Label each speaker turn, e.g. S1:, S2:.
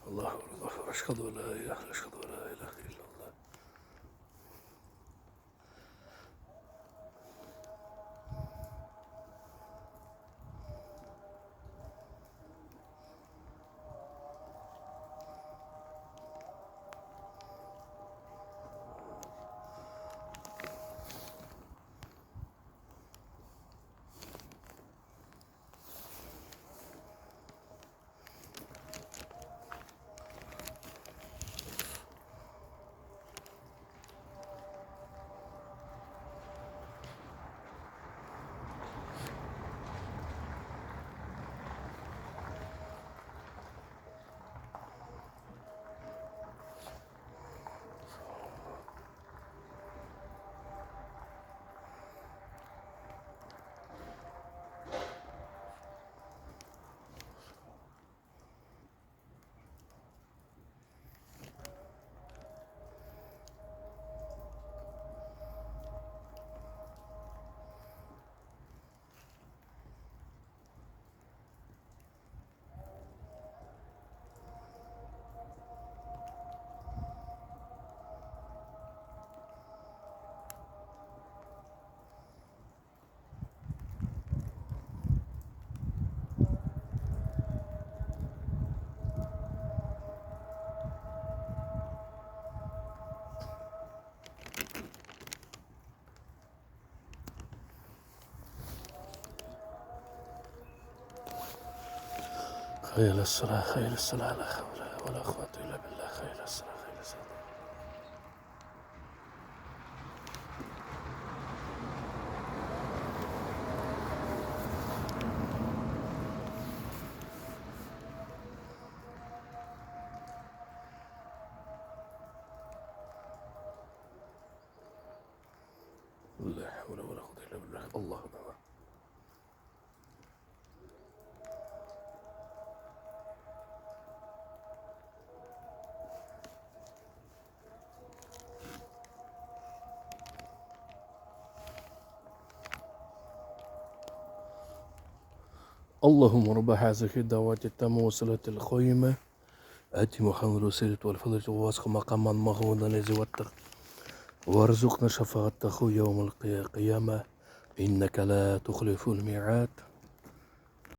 S1: الله أكبر أشهد أن لا إله إلا الله أشهد أن لا إله إلا الله. خيل الصلاة خيل الصلاة لا حول ولا قوة إلا بالله خيل الصلاة خيل الصلاة. لا حول ولا قوة إلا بالله الله أكبر. اللهم رب هذه الدعوات التامة والصلاة القائمة آت محمد الوسيلة والفضيلة وواسق مقاما محمودا الذي وتر وارزقنا شفاعته يوم القيامة إنك لا تخلف الميعاد.